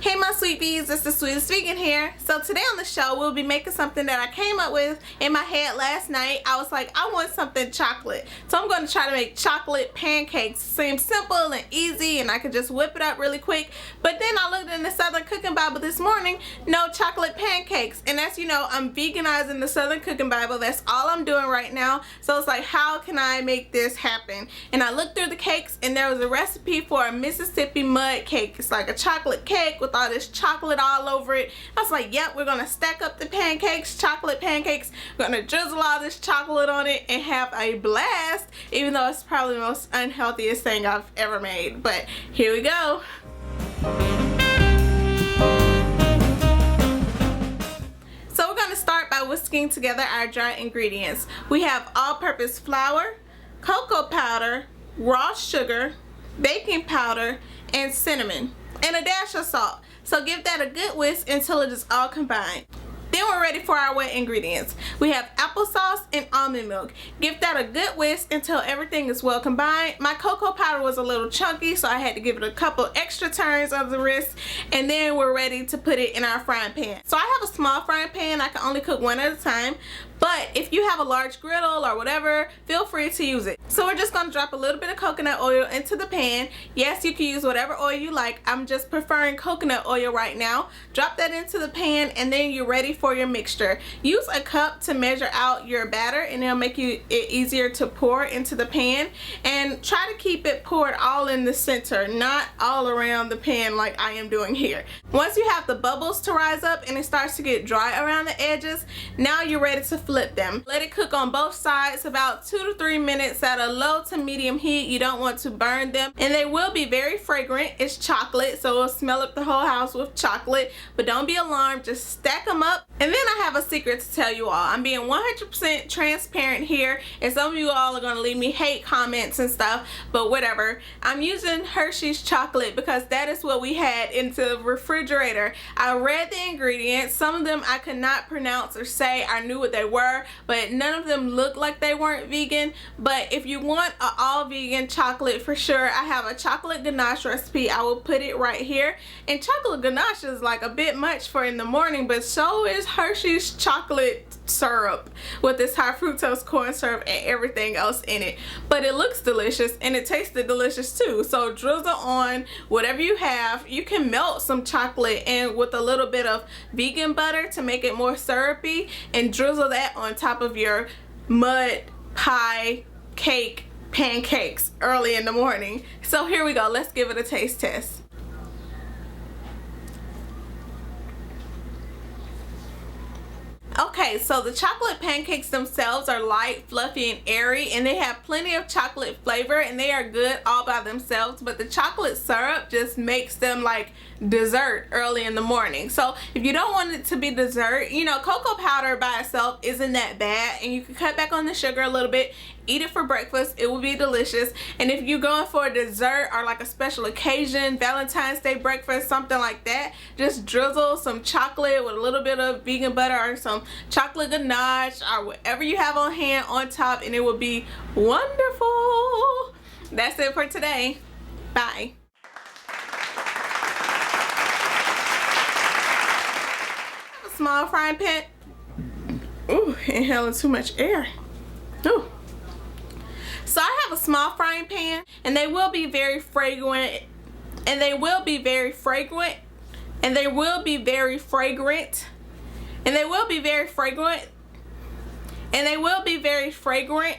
Hey my sweet bees, it's the Sweetest vegan here. So today on the show we'll be making something that I came up with in my head last night. I was like, I want something chocolate. So I'm going to try to make chocolate pancakes. Seems simple and easy and I could just whip it up really quick. But then I looked in the Southern Cooking Bible this morning, no chocolate pancakes. And as you know, I'm veganizing the Southern Cooking Bible. That's all I'm doing right now. So it's like, how can I make this happen? And I looked through the cakes and there was a recipe for a Mississippi mud cake. It's like a chocolate cake with all this chocolate all over it. I was like, yep, we're gonna stack up the pancakes, chocolate pancakes. We're gonna drizzle all this chocolate on it and have a blast, even though it's probably the most unhealthiest thing I've ever made. But here we go. So we're gonna start by whisking together our dry ingredients. We have all-purpose flour, cocoa powder, raw sugar, baking powder, and cinnamon, and a dash of salt. So give that a good whisk until it is all combined. Then we're ready for our wet ingredients. We have applesauce and almond milk. Give that a good whisk until everything is well combined. My cocoa powder was a little chunky, so I had to give it a couple extra turns of the wrist. And then we're ready to put it in our frying pan. So I have a small frying pan. I can only cook one at a time. But if you have a large griddle or whatever, feel free to use it. So we're just going to drop a little bit of coconut oil into the pan. Yes, you can use whatever oil you like. I'm just preferring coconut oil right now. Drop that into the pan and then you're ready for your mixture. Use a cup to measure out your batter and it'll make it easier to pour into the pan. And try to keep it poured all in the center, not all around the pan like I am doing here. Once you have the bubbles to rise up and it starts to get dry around the edges, now you're ready to flip them. Let it cook on both sides about 2 to 3 minutes at a low to medium heat. You don't want to burn them, and they will be very fragrant. It's chocolate, so it'll smell up the whole house with chocolate, but don't be alarmed. Just stack them up. And then I have a secret to tell you all. I'm being 100% transparent here, and some of you all are going to leave me hate comments and stuff, but whatever. I'm using Hershey's chocolate because that is what we had in the refrigerator. I read the ingredients. Some of them I could not pronounce or say. I knew what they were, but none of them looked like they weren't vegan. But if you want an all vegan chocolate, for sure, I have a chocolate ganache recipe. I will put it right here. And chocolate ganache is like a bit much for in the morning, but so is Hershey's chocolate syrup with this high fructose corn syrup and everything else in it. But it looks delicious and it tasted delicious too. So drizzle on whatever you have. You can melt some chocolate and with a little bit of vegan butter to make it more syrupy, and drizzle that on top of your mud pie cake pancakes early in the morning. So here we go. Let's give it a taste test. Okay, so the chocolate pancakes themselves are light, fluffy, and airy, and they have plenty of chocolate flavor, and they are good all by themselves, but the chocolate syrup just makes them like dessert early in the morning. So if you don't want it to be dessert, you know, cocoa powder by itself isn't that bad, and you can cut back on the sugar a little bit. Eat it for breakfast. It will be delicious. And if you're going for a dessert or like a special occasion, Valentine's Day breakfast, something like that, just drizzle some chocolate with a little bit of vegan butter or some chocolate ganache or whatever you have on hand on top, and it will be wonderful. That's it for today. Bye. A small frying pan. Ooh, inhaling too much air. Ooh. So I have a small frying pan, and they will be very fragrant, and they will be very fragrant, and they will be very fragrant, and they will be very fragrant, and they will be very fragrant.